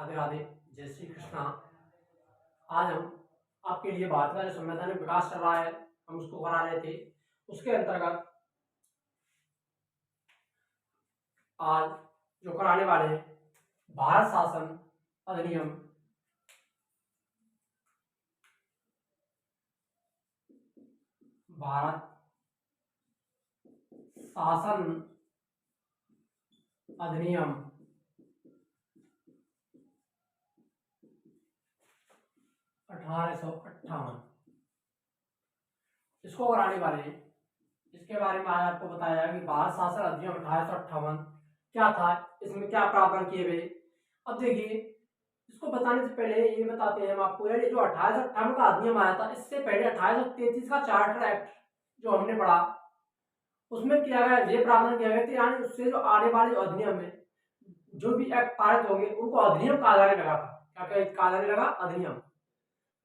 राधे राधे। जय श्री कृष्णा। आज हम आपके लिए भारत का जो संवैधानिक विकास चल रहा है, हम उसको करा रहे थे। उसके अंतर्गत आज जो कराने वाले हैं, भारत शासन अधिनियम भारत शासन अधिनियम 1858 इसको कराने वाले हैं। इसके बारे में आज आपको बताया जाएगा कि भारत शासन अधिनियम 1858 क्या था, इसमें क्या प्रावधान किए गए। अब देखिए, इसको बताने से पहले ये बताते हैं हम आपको, यार ये जो 1858 का अधिनियम आया था, इससे पहले 1833 का चार्टर एक्ट जो हमने पढ़ा, उसमें किया गया ये प्रावधान किया गया था, यानी उससे जो आने वाले जो अधिनियम है, जो भी एक्ट पारित होंगे, उनको अधिनियम कहा जाने लगा था। क्या क्या कहा जाने लगा? अधिनियम।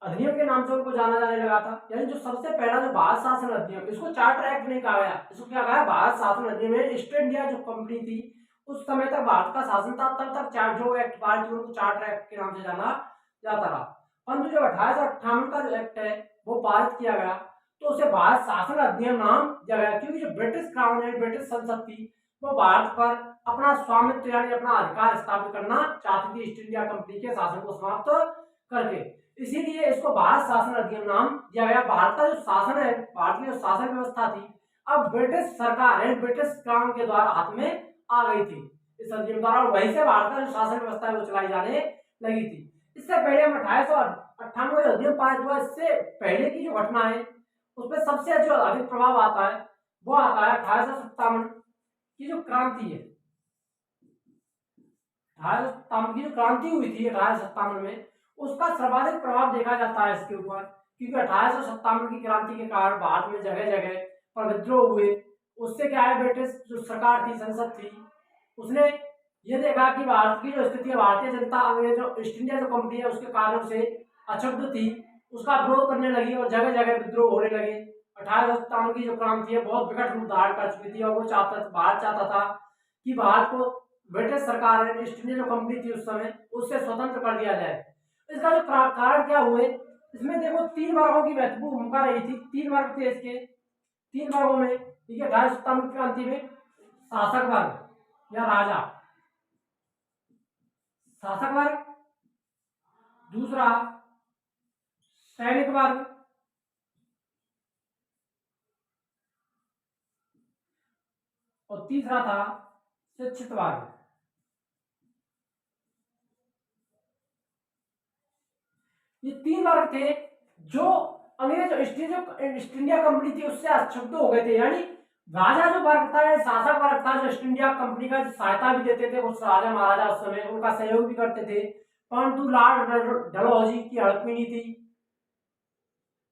अधिनियम के नाम से उनको जाना जाने लगा था। यानी जो सबसे पहला जो भारत शासन अधिनियम, इसको चार्टर एक्ट नहीं कहा गया, इसको क्या कहा? भारत शासन अधिनियम में ईस्ट इंडिया जो कंपनी थी, उस समय तक भारत का शासन था, तब तक जो एक्ट पारित हुए उनको चार्टर एक्ट के नाम से जाना जाता रहा। परंतु जब 1858 का जो एक्ट है वो पारित किया गया, तो उसे भारत शासन अधिनियम नाम दिया गया, क्योंकि जो ब्रिटिश क्राउन है, ब्रिटिश संसद थी, वो भारत पर अपना स्वामित्व यानी अपना अधिकार स्थापित करना चाहती थी, ईस्ट इंडिया कंपनी के शासन को समाप्त करके। इसीलिए इसको भारत शासन अधिनियम नाम दिया गया। भारत का जो शासन है, भारत की जो शासन व्यवस्था थी, अब ब्रिटिश सरकार है, ब्रिटिश क्राउन के द्वारा हाथ में आ गई थी इस अधिनियम द्वारा, और वहीं से भारत का जो शासन व्यवस्था है वो चलाई जाने लगी थी। इससे पहले हम 1898 जो अधिनियम पारित हुआ, इससे पहले की जो घटना है उसमें सबसे जो अधिक प्रभाव आता है वो आता है 1857 की जो क्रांति है। 1857 की जो क्रांति हुई थी 1857 में, उसका सर्वाधिक प्रभाव देखा जाता है इसके ऊपर, क्योंकि 1857 की क्रांति के कारण भारत में जगह जगह पर विद्रोह हुए। उससे क्या है, ब्रिटिश जो सरकार थी, संसद थी, उसने ये देखा कि भारत की जो स्थिति है, भारतीय जनता अंग्रेजों ईस्ट इंडिया जो कंपनी है उसके कारण से अक्षुब्ध थी, उसका विरोध करने लगी और जगह जगह विद्रोह होने लगे। 1857 की जो क्रांति है बहुत विकट रूप धारण कर चुकी थी, और वो भारत चाहता था कि भारत को ब्रिटिश सरकार ने, ईस्ट इंडिया जो कंपनी थी उस समय, उससे स्वतंत्र कर दिया जाए। इसका जो कारण क्या हुए, इसमें देखो 3 वर्गों की महत्वपूर्ण भूमिका रही थी। 3 वर्ग थे इसके, 3 वर्गों में, ठीक है, 1857 क्रांति में शासक वर्ग या राजा, शासक वर्ग, दूसरा सैनिक वर्ग, और तीसरा था शिक्षित वर्ग। ये 3 वर्ग थे जो अंग्रेज ईस्ट इंडिया कंपनी थी उससे अक्षुब्ध हो गए थे। यानी राजा जो वर्ग था, शासक वर्ग था, जो ईस्ट इंडिया कंपनी का सहायता भी देते थे कुछ राजा महाराजा, उस समय उनका सहयोग भी करते थे, परंतु लॉर्ड डलहौजी की हड़प्पी नीति,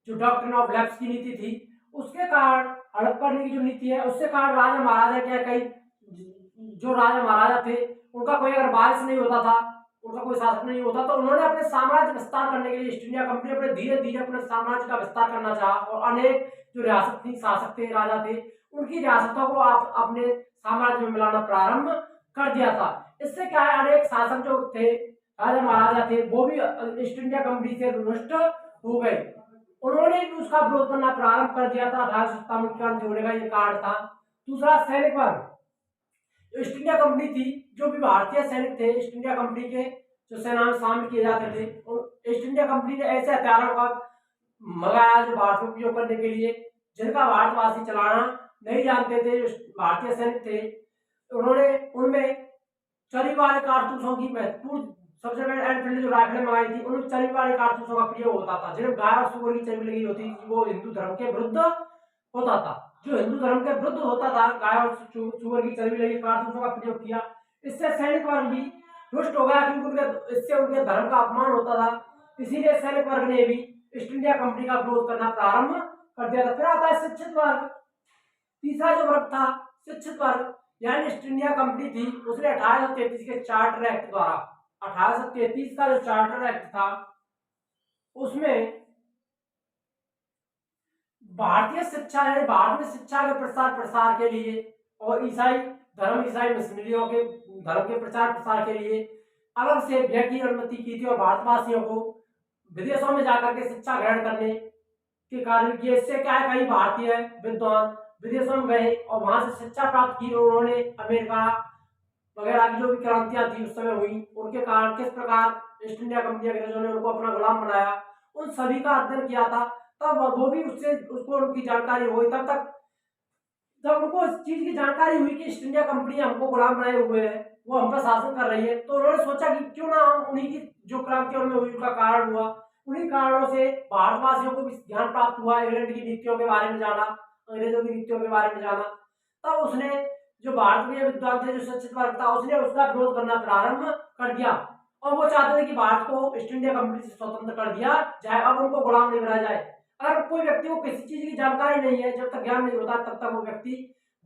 जो डॉक्ट्रिन ऑफ लैप्स की नीति थी, उसके कारण, हड़प करने की जो नीति है, उससे कारण राजा महाराजा क्या, कई जो राजा महाराजा थे उनका कोई अगर वारिस नहीं होता था, उनका कोई शासक नहीं होता, तो उन्होंने अपने साम्राज्य विस्तार करने के लिए ईस्ट इंडिया कंपनी अपने धीरे धीरे अपने साम्राज्य का विस्तार करना चाहा, और अनेक जो रियासत थी, शासक थे, राजा थे, उनकी रियासतों को आप अपने साम्राज्य में मिलाना प्रारंभ कर दिया था। इससे क्या है, अनेक शासक जो थे, राजा महाराजा थे, वो भी ईस्ट इंडिया कंपनी से रुष्ट हो गए। उन्होंने भी उसका विरोध करना प्रारंभ कर दिया था। 1857 की क्रांति होने का ये कारण था। दूसरा सैनिक वर्ग, ईस्ट इंडिया कंपनी थी, जो भी भारतीय सैनिक थे ईस्ट इंडिया कंपनी के, जो सेना में शामिल किए जाते थे, और ईस्ट इंडिया कंपनी ने ऐसे हथियारों का मंगाया जो भारत में उपयोग करने के लिए, जिनका भारतवासी चलाना नहीं जानते थे, जो भारतीय सैनिक थे, उन्होंने उनमें चरी वाले कारतूसों की महत्वपूर्ण, सबसे पहले एनफील्ड जो राइफलें मंगाई थी, उनमें चरी वाले कारतूसों का प्रयोग होता था, जिनमें गाय और सुअर की चर्बी लगी होती थी, वो हिंदू धर्म के विरुद्ध होता था। जो हिंदू धर्म के विरुद्ध होता था, गाय और सुअर की चर्बी लगी कारतूसों का प्रयोग किया। इससे सैनिक वर्ग भी रुष्ट हो गया, क्योंकि इससे उनके धर्म का अपमान होता था। इसीलिए सैनिक वर्ग ने भी ईस्ट इंडिया कंपनी का विरोध करना प्रारंभ कर दिया था। फिर आता है शिक्षित वर्ग। तीसरा जो वर्ग था शिक्षित वर्ग, यानी ईस्ट इंडिया कंपनी थी, उसने 1833 के चार्टर एक्ट द्वारा, 1833 का जो चार्टर एक्ट था, उसमें भारतीय शिक्षा है, भारत में शिक्षा के प्रसार के लिए, और ईसाई धर्म, ईसाई मिशनरियों के धर्म के प्रचार प्रसार के लिए अलग से व्यय की अनुमति की थी और भारतवासियों को विदेशों में जाकर के शिक्षा ग्रहण करने के कार्य किए। इससे क्या है, कई भारतीय विद्वान विदेशों में गए और वहां से शिक्षा प्राप्त की। उन्होंने अमेरिका वगैरह की जो भी क्रांतियां थी उस समय हुई, उनके कारण किस प्रकार ईस्ट इंडिया कंपनी अंग्रेजों ने उनको अपना गुलाम बनाया, उन सभी का अध्ययन किया था। तब वो भी उससे उसको उनकी जानकारी हुई। तब तक जब उनको इस चीज की जानकारी हुई कि ईस्ट इंडिया कंपनी हमको गुलाम बनाए हुए है, वो हम पर शासन कर रही है, तो उन्होंने सोचा कि क्यों ना हम उन्हीं की जो क्रांतियों में हुई उनका कारण हुआ, उन्हीं कारणों से भारतवासियों को भी ज्ञान प्राप्त हुआ, इंग्लैंड की नीतियों के बारे में जाना, अंग्रेजों की नीतियों के बारे में जाना। तब उसने जो भारतीय विद्वान थे, जो शिक्षित वर्ग था, उसने उसका विरोध करना प्रारंभ कर दिया और वो चाहते थे कि भारत को ईस्ट इंडिया कंपनी से स्वतंत्र कर दिया जाए, अब उनको गुलाम नहीं बनाया जाए। अगर कोई व्यक्ति को किसी चीज की जानकारी नहीं है, जब तक ज्ञान नहीं होता तब तक वो व्यक्ति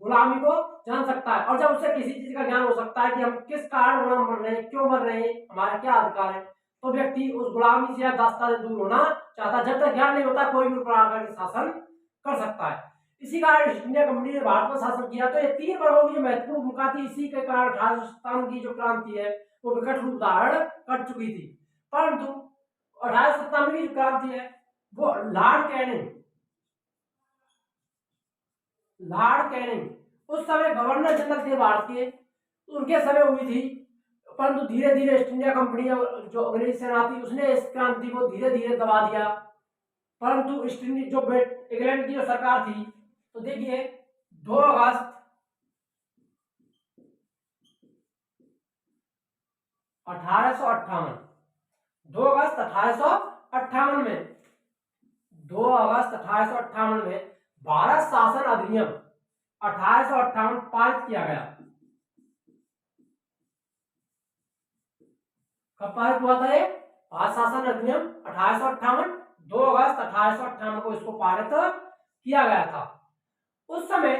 गुलामी को जान सकता है, और जब उसे किसी चीज का ज्ञान हो सकता है कि हम किस कारण गुलाम बन रहे हैं, क्यों बन रहे हैं, हमारे क्या अधिकार है, तो व्यक्ति उस गुलामी से या दास्ता से दूर होना चाहता है। जब तक ज्ञान नहीं होता कोई भी प्रकार का शासन कर सकता है। इसी कारण ईस्ट इंडिया कंपनी ने भारत पर शासन किया। तो ये तीन वर्गों की जो महत्वपूर्ण भूमिका थी, इसी के कारण 1857 की जो क्रांति है वो विकट रूप धारण कर चुकी थी। परंतु 1857 की जो क्रांति है वो लॉर्ड कैनिंग उस समय गवर्नर जनरल थे भारत के, उनके समय हुई थी। परंतु धीरे धीरे ईस्ट इंडिया कंपनी जो अंग्रेज सेना थी उसने इस क्रांति को धीरे धीरे दबा दिया। परंतु ईस्ट इंडिया जो इंग्लैंड की जो सरकार थी, तो देखिए 2 अगस्त 1858 2 अगस्त 1858 में 2 अगस्त 1858 में भारत शासन अधिनियम 1858 पारित किया गया। कब पारित हुआ था ये? भारत शासन अधिनियम 1858, 2 अगस्त 1858 को इसको पारित किया गया था। उस समय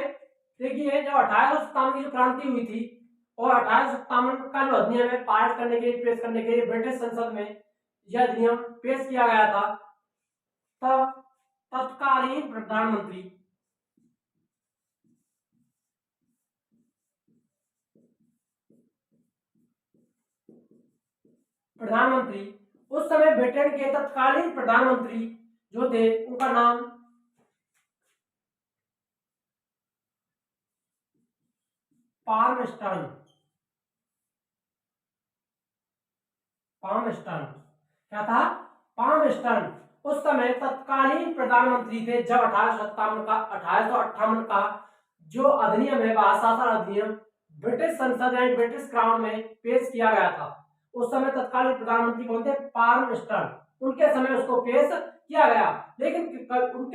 देखिए जब 1857 की जो क्रांति हुई थी और 1857 का जो अधिनियम है पारित करने के लिए, पेश करने के लिए ब्रिटिश संसद में यह अधिनियम पेश किया गया था, तब तत्कालीन प्रधानमंत्री उस समय ब्रिटेन के तत्कालीन प्रधानमंत्री जो थे उनका नाम पामस्टन क्या था? पामस्टन उस समय तत्कालीन प्रधानमंत्री थे जब 1858 का जो अधिनियम है, भारत शासन अधिनियम, ब्रिटिश संसद यानी ब्रिटिश क्राउन में पेश किया गया था। उस समय तत्कालीन प्रधानमंत्री कौन थे? पामस्टन। उनके समय उसको पेश किया गया, लेकिन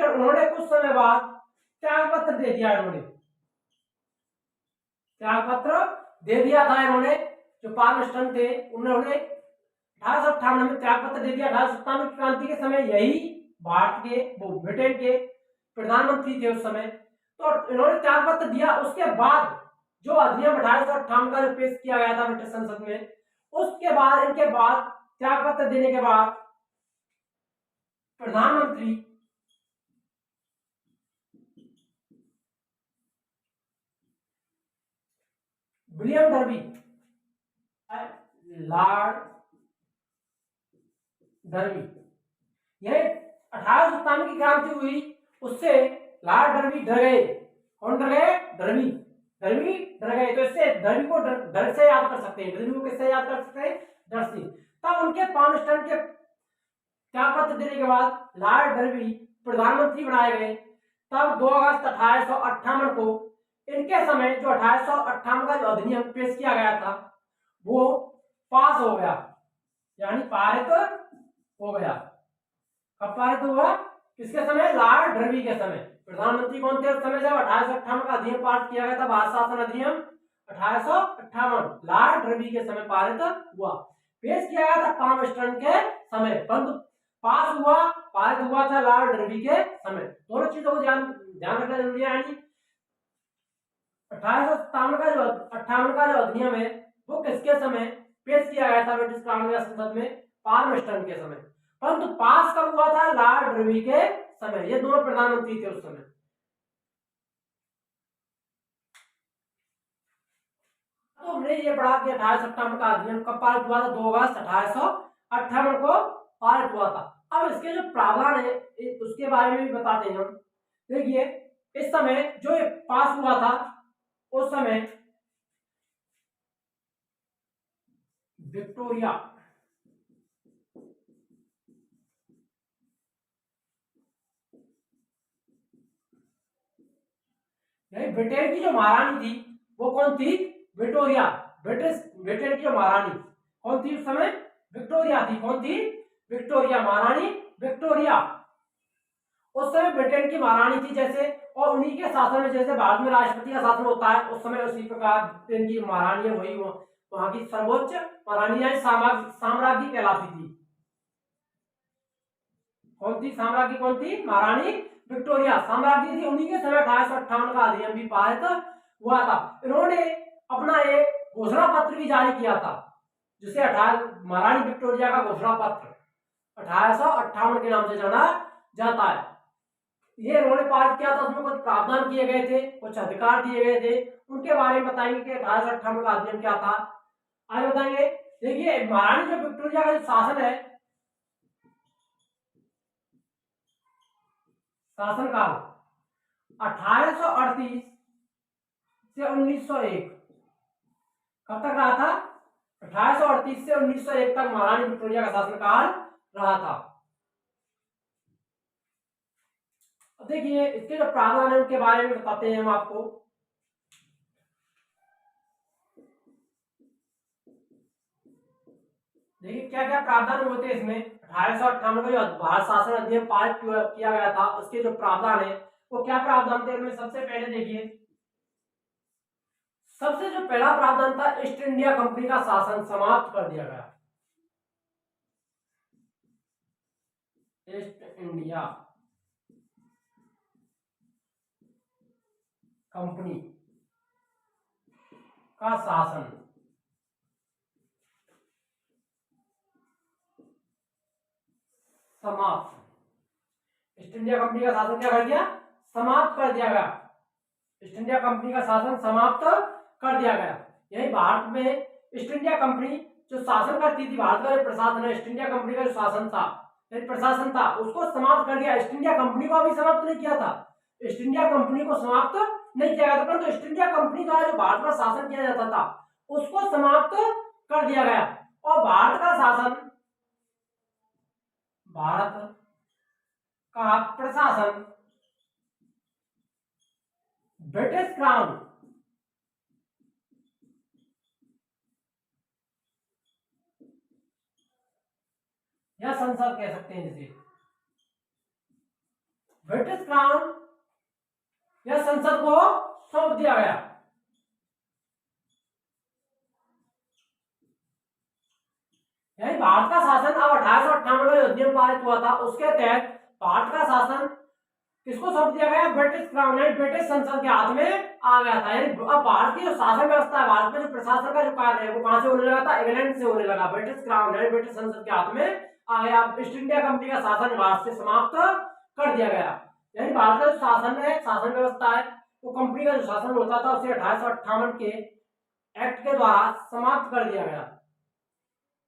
उन्होंने कुछ समय बाद त्याग पत्र दे दिया। इन्होंने त्याग पत्र दे दिया था। इन्होंने जो पामस्टन थे उन्होंने 1858 में त्याग पत्र दे दिया। 1857 की क्रांति के समय यही भारत के वो ब्रिटेन के प्रधानमंत्री थे उस समय, तो इन्होंने त्याग पत्र दिया। उसके बाद जो अधिनियम 1858 का जो पेश किया गया था ब्रिटिश संसद में, उसके बाद इनके बाद त्याग पत्र देने के बाद प्रधानमंत्री विलियम डर्बी, लॉर्ड डर्बी, यह 1857 की क्रांति हुई, उससे लॉर्ड डर्बी डर गए। कौन डर गए? डर्बी डर गए। तो इससे डर्बी को डर से याद कर सकते हैं। डर्बी को किससे याद कर सकते हैं? डर से। तब उनके पामस्टन के त्याग पत्र देने के बाद लॉर्ड डर्बी प्रधानमंत्री बनाए गए। तब 2 अगस्त 1858 को इनके समय जो 1858 का जो अधिनियम पेश किया गया था वो पास हो गया, यानी पारित हो गया। कब पारित हुआ? किसके समय? लॉर्ड डर्बी के समय। प्रधानमंत्री कौन थे उस समय जब 1858 का अधिनियम पारित किया गया था? भारत शासन अधिनियम 1858 लॉर्ड डर्बी के समय पारित हुआ। पेश किया गया था पामस्टन के समय, परंतु पास हुआ, पारित हुआ था लॉर्ड डर्बी के समय। दोनों चीजों को ध्यान रखना जरूरी है। यानी 1858 का जो अधिनियम है वो किसके समय पेश किया गया था ब्रिटिश कांग्रेस संसद में? पामस्टन के समय। परंतु पास कब हुआ था? लॉर्ड डर्बी के समय। ये दोनों प्रधानमंत्री थे उस समय। तो हमने ये पढ़ा कि 1858 का अधिनियम कब पारित हुआ था? 2 अगस्त 1858 को पारित हुआ था। अब इसके जो प्रावधान है उसके बारे में भी बताते हैं हम। देखिए, इस समय जो ये पास हुआ था उस समय विक्टोरिया यानी ब्रिटेन की जो महारानी थी वो कौन थी? विक्टोरिया। ब्रिटेन की जो महारानी कौन थी उस समय? विक्टोरिया थी। कौन थी? विक्टोरिया, महारानी विक्टोरिया। उस समय ब्रिटेन की महारानी थी जैसे, और उन्हीं के शासन में, जैसे भारत में राष्ट्रपति का शासन होता है उस समय उसी प्रकार ब्रिटेन की महारानी है वही वहां की सर्वोच्च महारानी यानी साम्राज्ञी कहलाती थी। कौन थी साम्राज्ञी? कौन थी? महारानी विक्टोरिया साम्राज्ञी थी। उन्हीं के समय 1858 का अधिनियम भी पारित हुआ था। इन्होंने अपना एक घोषणा पत्र भी जारी किया था जिसे महारानी विक्टोरिया का घोषणा पत्र 1858 के नाम से जाना जाता है। ये इन्होंने पारित किया था। उसमें कुछ प्रावधान किए गए थे, कुछ अधिकार दिए गए थे, उनके बारे में बताएंगे कि 1858 का अधिनियम क्या था। आगे बताएंगे। देखिए, महारानी जो विक्टोरिया का जो शासन है, शासनकाल 1838 से 1901 कब तक रहा था? 1838 से 1901 तक महारानी विक्टोरिया का शासनकाल रहा था। देखिए, इसके जो प्रावधान है उनके बारे में बताते हैं हम आपको। देखिए, क्या क्या प्रावधान होते हैं इसमें। 1858 का जो भारत शासन अधिनियम पारित किया गया था उसके जो प्रावधान है वो क्या प्रावधान थे उनमें? सबसे पहले देखिए, सबसे जो पहला प्रावधान था, ईस्ट इंडिया कंपनी का शासन समाप्त कर दिया गया। ईस्ट इंडिया कंपनी का शासन समाप्त। ईस्ट इंडिया कंपनी का शासन क्या कर दिया? समाप्त कर दिया गया। ईस्ट इंडिया कंपनी का शासन समाप्त कर दिया गया। यही भारत में ईस्ट इंडिया कंपनी जो शासन करती थी, भारत का जो प्रशासन है, ईस्ट इंडिया कंपनी का जो शासन था, प्रशासन था, उसको समाप्त कर दिया। ईस्ट इंडिया कंपनी को भी समाप्त नहीं किया था। ईस्ट इंडिया कंपनी को समाप्त नहीं किया गया था, परंतु ईस्ट इंडिया कंपनी का जो भारत का शासन किया जाता था उसको समाप्त कर दिया गया। और भारत का शासन, भारत का प्रशासन ब्रिटिश क्राउन या संसद कह सकते हैं जिसे, ब्रिटिश क्राउन या संसद को सौंप दिया गया। यानी भारत का शासन अब 1858 में अधिनियम पारित हुआ था उसके तहत भारत का शासन किसको सौंप दिया गया? ब्रिटिश क्राउन यानी ब्रिटिश संसद के हाथ में आ गया था। यानी अब भारत की जो शासन व्यवस्था है, भारत में जो प्रशासन का जो कार्य है वो कहां से होने लगा था? इंग्लैंड से होने लगा। ब्रिटिश क्राउन यानी ब्रिटिश संसद के हाथ में आ गया। ईस्ट इंडिया कंपनी का शासन भारत से समाप्त कर दिया गया। यानी भारत का जो शासन है, शासन व्यवस्था है, वो कंपनी का जो शासन होता था उसे 1858 के एक्ट के द्वारा समाप्त कर दिया गया।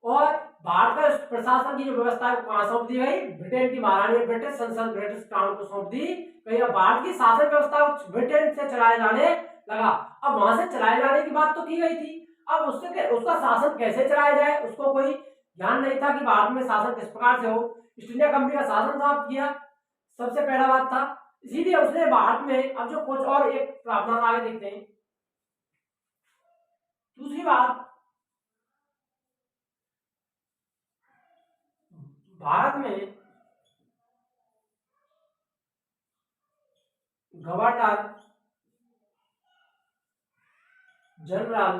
और भारत का प्रशासन की जो व्यवस्था है वो कहां सौंप दी गई? ब्रिटेन की महारानी, ब्रिटिश संसद, ब्रिटिश क्राउन को सौंप दी गई। अब भारत की शासन व्यवस्था ब्रिटेन से चलाए जाने लगा। अब वहां से चलाए जाने की बात तो की गई थी, अब उसका शासन कैसे चलाया जाए उसको कोई ध्यान नहीं था कि भारत में शासन किस प्रकार से हो। ईस्ट इंडिया कंपनी का शासन समाप्त किया, सबसे पहला बात था। इसीलिए उसने भारत में, अब जो कुछ और एक प्रावधान आगे देखते हैं। दूसरी बात, भारत में गवर्नर जनरल,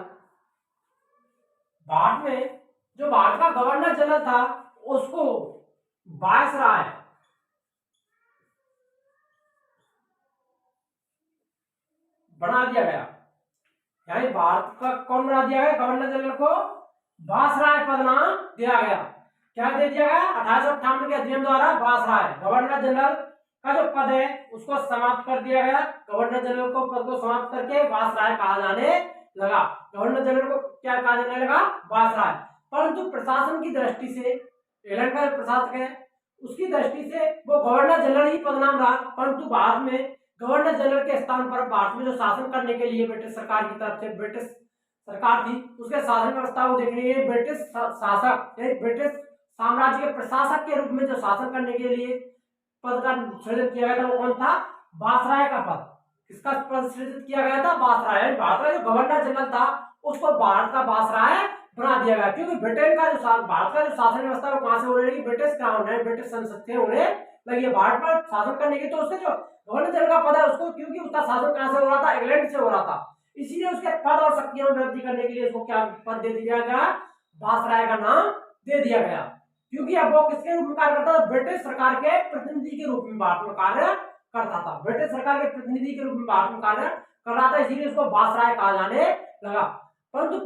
भारत में जो भारत का गवर्नर जनरल था उसको वायसराय बना दिया गया। यानी भारत का कौन बना दिया गया? गवर्नर जनरल को वायसराय पद नाम दिया गया। क्या दे दिया गया? 1858 के अधिनियम द्वारा वायसराय, गवर्नर जनरल का जो पद है उसको समाप्त कर दिया गया। गवर्नर जनरल को पद को समाप्त करके वायसराय कहा जाने लगा, गवर्नर जनरल को क्या कहा जाने लगा, वायसराय। परंतु प्रशासन की दृष्टि से इंग्लैंड का जो प्रशासक है उसकी दृष्टि से वो गवर्नर जनरल ही पदनाम रहा। परंतु बाद में गवर्नर जनरल के स्थान पर भारत में जो शासन करने के लिए ब्रिटिश सरकार की तरफ से ब्रिटिश सरकार थी उसके शासन व्यवस्था को देखने के लिए ब्रिटिश शासक ब्रिटिश साम्राज्य के प्रशासक के रूप में जो शासन करने के लिए पद का सृजन किया गया था वो कौन था, वायसराय का पद। किसका पद सृजित किया गया था, वायसराय। भारत का जो गवर्नर जनरल था उसको भारत का वायसराय बना दिया गया, क्योंकि ब्रिटेन का जो भारत का जो शासन व्यवस्था वो कहां से होने लगी, ब्रिटिश क्राउन है, ब्रिटिश संसद से होने लगी भारत पर शासन करने की। तो उसके जो गवर्नर जनरल का पद है उसको, क्योंकि उसका शासन कहां से हो रहा था, इंग्लैंड से हो रहा था, इसीलिए उसके पद और शक्तियों में वृद्धि करने के लिए उसको क्या पद दे दिया गया, वायसराय का नाम दे दिया गया। क्योंकि अब वो किसके रूप में कार्य करता था, ब्रिटिश सरकार के प्रतिनिधि के रूप में भारत में कार्य करता था, ब्रिटिश सरकार के प्रतिनिधि के रूप में भारत में कार्य कर रहा था, इसीलिए उसको वायसराय कहा जाने लगा। परंतु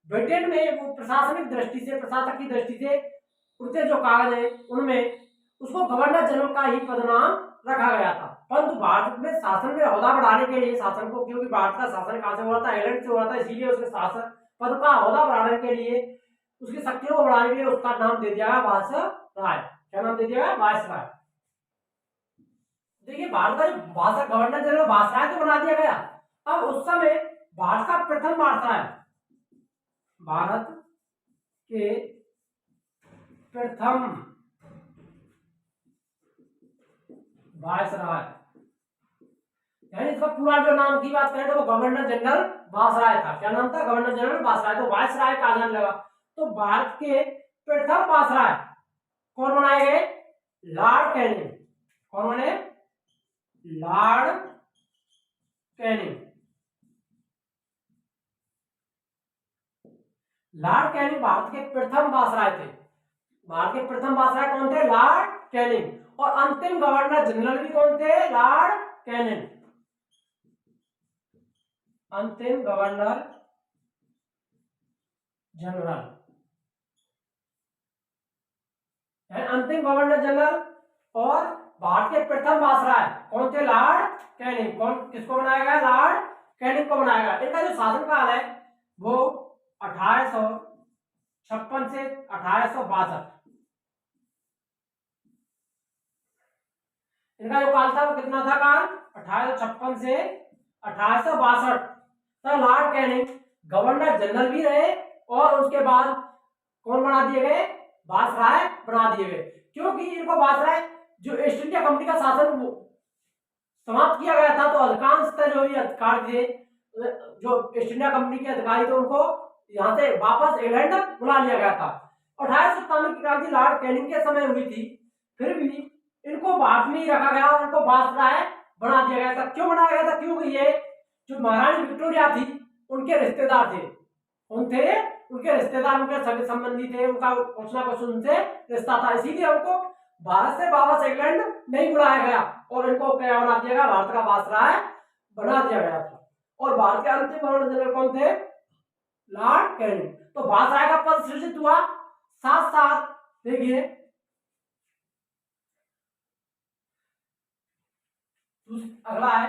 ब्रिटेन में वो प्रशासनिक दृष्टि से, प्रशासक की दृष्टि से उनके जो कागज है उनमें उसको गवर्नर जनरल का ही पदनाम रखा गया था। परंतु भारत में शासन में ओहदा बढ़ाने के लिए, शासन को, क्योंकि भारत का शासन कहां से हो रहा था, इंग्लैंड से हो रहा था, इसीलिए उसके शासन पद का ओहदा बढ़ाने के लिए, उसकी शक्तियों को बढ़ाने के लिए उसका नाम दे दिया गया वायसराय। क्या नाम दे दिया गया, वायसराय। देखिए भारत का जो भाषा गवर्नर जनरल वायसराय तो बना दिया गया। अब उस समय भारत का प्रथम वायसराय, भारत के प्रथम वायसराय, यानी इसका पूरा जो नाम की बात करें तो वो गवर्नर जनरल वायसराय था। क्या नाम था, गवर्नर जनरल वायसराय। तो वायसराय कहा जाने लगा। तो भारत के प्रथम वायसराय कौन बनाए गए, लॉर्ड कैनिंग। कौन बने, Lord Canning. Lord Canning Bharat के प्रथम वायसराय थे। भारत के प्रथम वायसराय कौन थे, लॉर्ड कैनिंग। और अंतिम गवर्नर जनरल भी कौन थे, लॉर्ड कैनिंग। अंतिम गवर्नर जनरल, अंतिम गवर्नर जनरल और भारत के प्रथम वायसराय कौन थे, लॉर्ड कैनिंग। कौन, किसको बनाया गया, लॉर्ड कैनिंग को बनाया गया। इनका जो शासनकाल है वो 1856 से 1862। इनका जो काल था वो कितना था काल, 1856 से 1862 तक लॉर्ड कैनिंग गवर्नर जनरल भी रहे और उसके बाद कौन बना दिए गए, वायसराय बना दिए गए। क्योंकि इनको वायसराय, जो ईस्ट इंडिया कंपनी का शासन समाप्त किया गया था तो अधिकांशतः जो भी अधिकार थे, जो ईस्ट इंडिया कंपनी के अधिकारी थे उनको यहाँ से वापस इंग्लैंड बुला लिया गया था। 1857 की क्रांति लॉर्ड कैनिंग के समय हुई थी, फिर भी इनको भारत में ही रखा गया और इनको वायसराय बना दिया गया था। क्यों बनाया गया था, क्योंकि ये जो महारानी विक्टोरिया थी उनके रिश्तेदार थे। कौन थे, उनके रिश्तेदार, उनके सगे संबंधी थे, उनका कुछ ना कुछ उनसे रिश्ता था, इसीलिए उनको भारत से वापस इंग्लैंड नहीं बुलाया गया और इनको क्या बना दिया गया, भारत का वायसराय बना दिया गया था। और भारत के अंतिम गवर्नर जनरल कौन थे, लॉर्ड कैनिंग। तो वायसराय का पद सृजित हुआ। साथ साथ देखिए अगला है,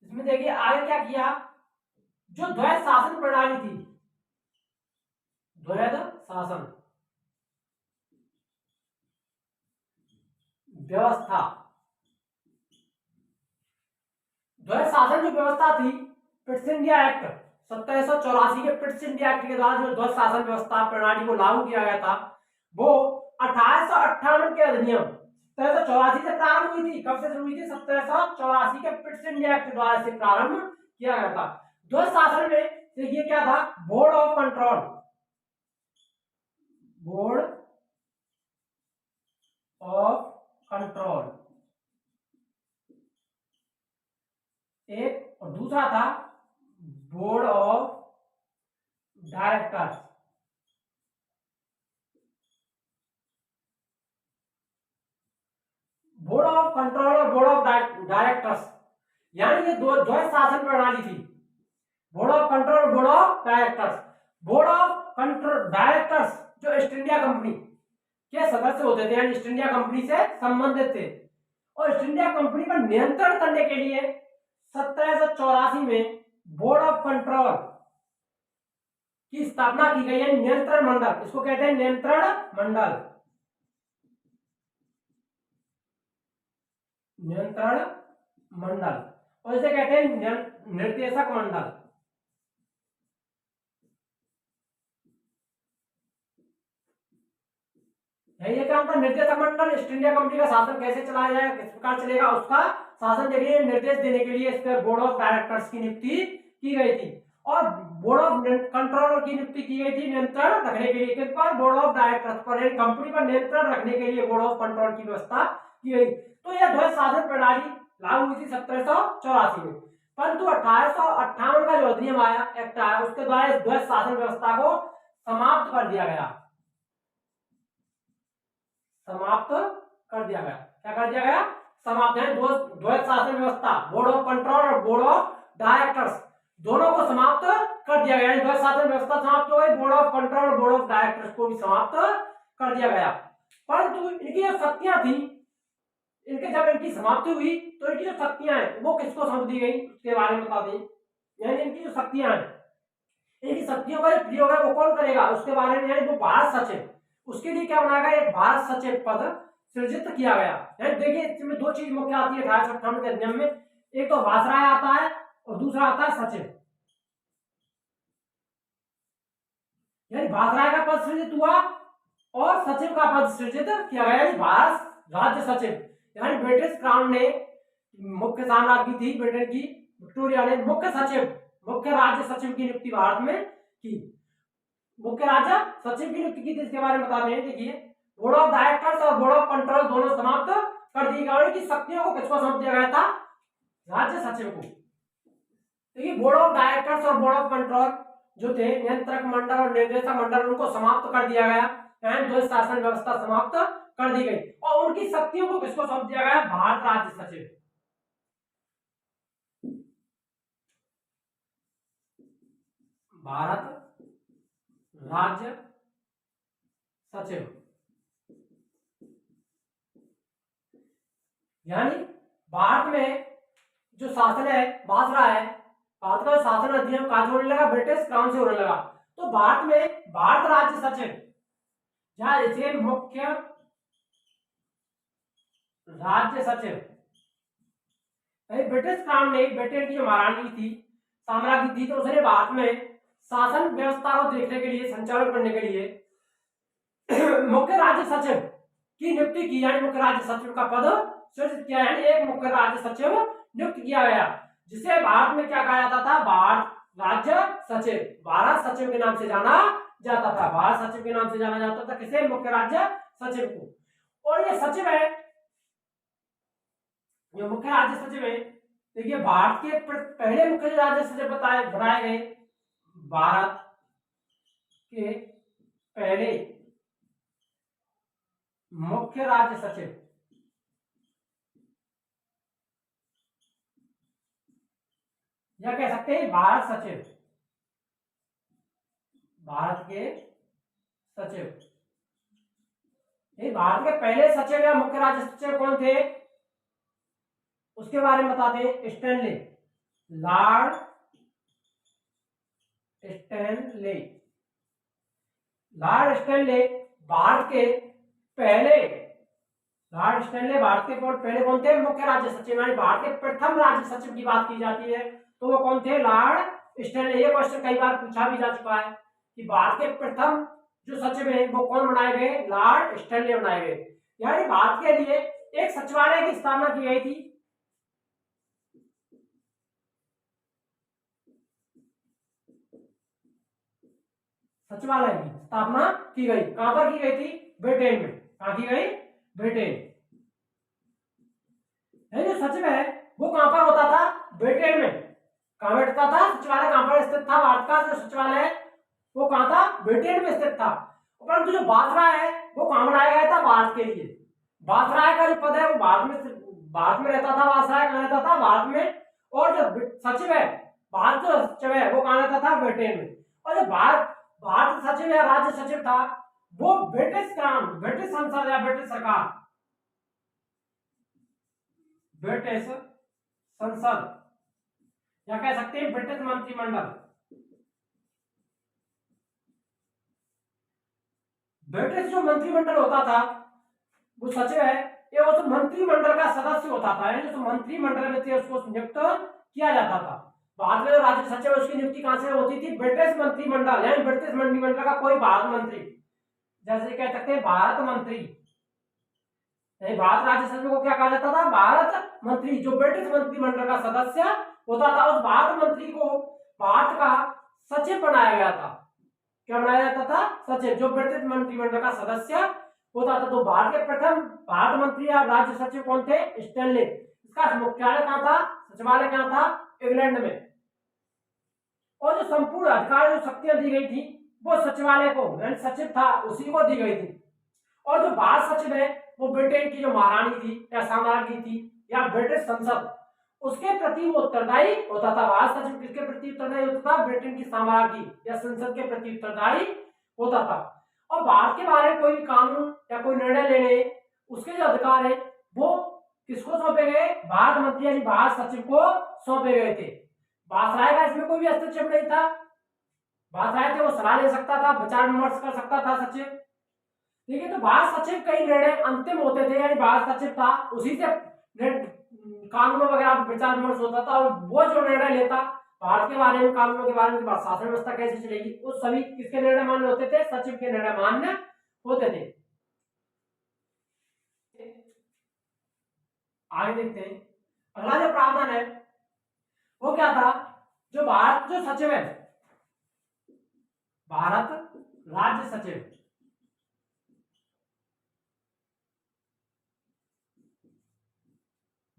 इसमें देखिए आगे क्या किया, जो द्वैध शासन प्रणाली थी, द्वैध शासन व्यवस्था, द्वैध शासन जो व्यवस्था थी, ब्रिटिश इंडिया एक्ट 1784 के ब्रिटिश इंडिया एक्ट के द्वारा जो द्वैध शासन व्यवस्था प्रणाली को लागू किया गया था वो 1858 के अधिनियम 1784 से प्रारंभ हुई थी। कब से शुरू हुई थी, 1784 के ब्रिटिश इंडिया एक्ट द्वारा से प्रारंभ किया गया था। द्वैध शासन में देखिए क्या था, board of control, board of control एक, और दूसरा था board of directors. Board of control और बोर्ड ऑफ डायरेक्टर्स, यानी ये दो द्वैध शासन प्रणाली थी, बोर्ड ऑफ कंट्रोल और board of directors. Board of control directors जो ईस्ट इंडिया कंपनी के सदस्य होते थे, यानी ईस्ट इंडिया कंपनी से संबंधित थे, और ईस्ट इंडिया कंपनी पर नियंत्रण करने के लिए 1784 में बोर्ड ऑफ कंट्रोल की स्थापना की गई है। नियंत्रण मंडल, इसको कहते हैं नियंत्रण मंडल, नियंत्रण मंडल, और इसे कहते हैं निर्देशक मंडल। ये क्या होता है? निर्देशक मंडल ईस्ट इंडिया कंपनी का शासन कैसे चलाया जाएगा, किस प्रकार चलेगा, उसका शासन देने के लिए, निर्देश देने के लिए इस पर बोर्ड ऑफ डायरेक्टर्स की नियुक्ति की गई थी। और बोर्ड ऑफ कंट्रोलर की नियुक्ति की गई थी नियंत्रण रखने के लिए। किस पर? बोर्ड ऑफ डायरेक्टर्स पर, कंपनी पर नियंत्रण रखने के लिए बोर्ड ऑफ कंट्रोल की व्यवस्था की गई। तो यह ध्वज शासन प्रणाली लागू हुई थी 1784 में। परंतु 1858 का जो अधिनियम आया, एक्ट आया, उसके द्वारा इस ध्वज शासन व्यवस्था को समाप्त कर दिया गया। समाप्त कर दिया गया। क्या कर दिया गया? समाप्त है। ध्वज शासन व्यवस्था, बोर्ड ऑफ कंट्रोल और बोर्ड ऑफ डायरेक्टर्स, दोनों को समाप्त कर दिया गया। ध्वज शासन व्यवस्था समाप्त हो गई, बोर्ड ऑफ कंट्रोल और बोर्ड ऑफ डायरेक्टर्स को भी समाप्त कर दिया गया। परंतु इनकी जो शक्तियां थी, इनके जब इनकी समाप्ति हुई तो इनकी जो शक्तियां हैं वो किसको सौंप दी गई, उसके बारे में बता दें। यानी इनकी जो शक्तियां हैं, इनकी शक्तियों का जो प्रयोग है वो कौन करेगा, उसके बारे में, यानी वो भारत सचिव, उसके लिए क्या बनाया गया? एक भारत सचिव पद सृजित किया गया। देखिए इसमें दो चीज मुख्य आती है 1858 के अधिनियम में, एक तो वायसराय आता है और दूसरा आता है सचिव। यानी वायसराय का पद सृजित हुआ और सचिव का पद सृजित किया गया, यानी भारत राज्य सचिव। यानी ब्रिटिश क्राउन ने, मुख्य साम्राज्य थी ब्रिटेन की, विक्टोरिया ने मुख्य सचिव, मुख्य राज्य सचिव की नियुक्ति भारत में की। मुख्य राज्य सचिव की नियुक्ति की थी, इसके बारे में बता दें। देखिए बोर्ड ऑफ डायरेक्टर्स और बोर्ड ऑफ कंट्रोल दोनों समाप्त कर दी गई। की शक्तियों को किसको सौंप दिया गया था? राज्य सचिव को। देखिए बोर्ड ऑफ डायरेक्टर्स और बोर्ड ऑफ कंट्रोल जो थे, नियंत्रक मंडल और निर्देशक मंडल, उनको समाप्त कर दिया गया। ध्वज शासन व्यवस्था समाप्त कर दी गई और उनकी शक्तियों को किसको सौंप दिया गया? भारत राज्य सचिव। भारत राज्य सचिव, यानी भारत में जो शासन है, वायसराय है, भारत का शासन अधिनियम कहां से होने लगा? ब्रिटिश क्राउन से होने लगा। तो भारत में भारत राज्य सचिव, जहां इसे मुख्य राज्य सचिव, ब्रिटिश क्राउन ने, ब्रिटेन की जो महारानी थी, साम्राज्य थी, तो उसने भारत में शासन व्यवस्था को देखने के लिए, संचालन करने के लिए मुख्य राज्य सचिव की नियुक्ति की। यानी मुख्य राज्य सचिव का पद सृजित किया, यानी एक मुख्य राज्य सचिव नियुक्त किया गया, जिसे भारत में क्या कहा जाता था? भारत राज्य सचिव, भारत सचिव के नाम से जाना जाता था। भारत सचिव के नाम से जाना जाता था किसे? मुख्य राज्य सचिव को। और ये सचिव है, जो मुख्य राज्य सचिव है, देखिए भारत के पहले मुख्य राज्य सचिव बनाए गए, भारत के पहले मुख्य राज्य सचिव, या कह सकते हैं भारत सचिव, भारत के सचिव। ये भारत के पहले सचिव या मुख्य राज्य सचिव कौन थे, उसके बारे में बताते हैं। Stanley, Lord Stanley, Lord Stanley Bharat के पहले, लॉर्ड स्टैनले भारत के पहले कौन थे? मुख्य राज्य सचिव, यानी भारत के प्रथम राज्य सचिव की बात की जाती है तो वो कौन थे? Lord Stanley. ये क्वेश्चन कई बार पूछा भी जा चुका है कि भारत के प्रथम जो सचिव है वो कौन बनाए गए? लॉर्ड स्टैनले बनाए गए। यानी भारत के लिए एक सचिवालय की स्थापना की गई थी, सचिवालय की स्थापना की गई। कहां पर की गई थी? ब्रिटेन में। कहां की गई? ब्रिटेन। जो सचिव है वो कहां पर होता था? ब्रिटेन में। कहां बैठता था? सचिवालय कहां पर स्थित था? भारत का जो सचिवालय है वो कहां था? ब्रिटेन में स्थित था। परंतु जो वायसराय है वो कहां बनाया गया था? भारत के लिए। वायसराय का जो पद है वो भारत में रहता था। वायसराय कहां रहता था? भारत में। और जो सचिव है, भारत जो सचिव है वो कहां रहता था? ब्रिटेन में। और जो भारत सचिव या राज्य सचिव था वो ब्रिटिश क्राउन, ब्रिटिश संसद या ब्रिटिश सरकार, ब्रिटिश संसद या कह सकते हैं ब्रिटिश मंत्रिमंडल। ब्रिटिश जो मंत्रिमंडल होता था वो सचिव है, ये उस मंत्रिमंडल का सदस्य होता था, यानी जो मंत्रिमंडल में थे उसको नियुक्त किया जाता था। भारत में जो राज्य सचिव उसकी नियुक्ति कहां से होती थी? ब्रिटिश मंत्रिमंडल, यानी ब्रिटिश मंत्रिमंडल का कोई भारत मंत्री, जैसे कह सकते हैं भारत मंत्री, भारत राज्य सचिव को क्या कहा जाता था? भारत मंत्री। जो ब्रिटिश मंत्रिमंडल का सदस्य होता था उस भारत मंत्री को भारत का सचिव बनाया गया था। क्या बनाया जाता था? सचिव। जो ब्रिटिश मंत्रिमंडल का सदस्य होता था। तो भारत के प्रथम भारत मंत्री या राज्य सचिव कौन थे? स्टैनली। इसका मुख्यालय कहां था? सचिवालय कहां था? इंग्लैंड में। और जो संपूर्ण अधिकार जो शक्तियां दी गई थी वो सचिवालय को, यानी सचिव था उसी को दी गई थी। और जो भारत सचिव है वो ब्रिटेन की जो महारानी थी या साम्राज्ञी थी या ब्रिटिश संसद, उसके प्रति वो उत्तरदायी होता था। भारत सचिव किसके प्रति उत्तरदायी होता था? ब्रिटेन की साम्राज्ञी या संसद के प्रति उत्तरदायी होता था। और भारत के बारे में कोई भी कानून या कोई निर्णय लेने उसके जो अधिकार है वो किसको सौंपे गए? भारत मंत्री यानी भारत सचिव को सौंपे गए थे। वायसराय का इसमें कोई भी हस्तक्षेप नहीं था। वायसराय थे वो सलाह ले सकता था, विचार विमर्श कर सकता था सचिव। ठीक है, तो भारत सचिव कई निर्णय अंतिम होते थे, यानी भारत सचिव था उसी से कानूनों वगैरह विचार विमर्श होता था। और वो जो निर्णय लेता भारत के बारे में, कानूनों के बारे में, शासन व्यवस्था कैसे चलेगी, वो सभी किसके निर्णय मान्य होते थे? सचिव के निर्णय मान्य होते थे। आगे देखते हैं अगला जो प्रावधान है वो क्या था? जो भारत जो सचिव है, भारत राज्य सचिव,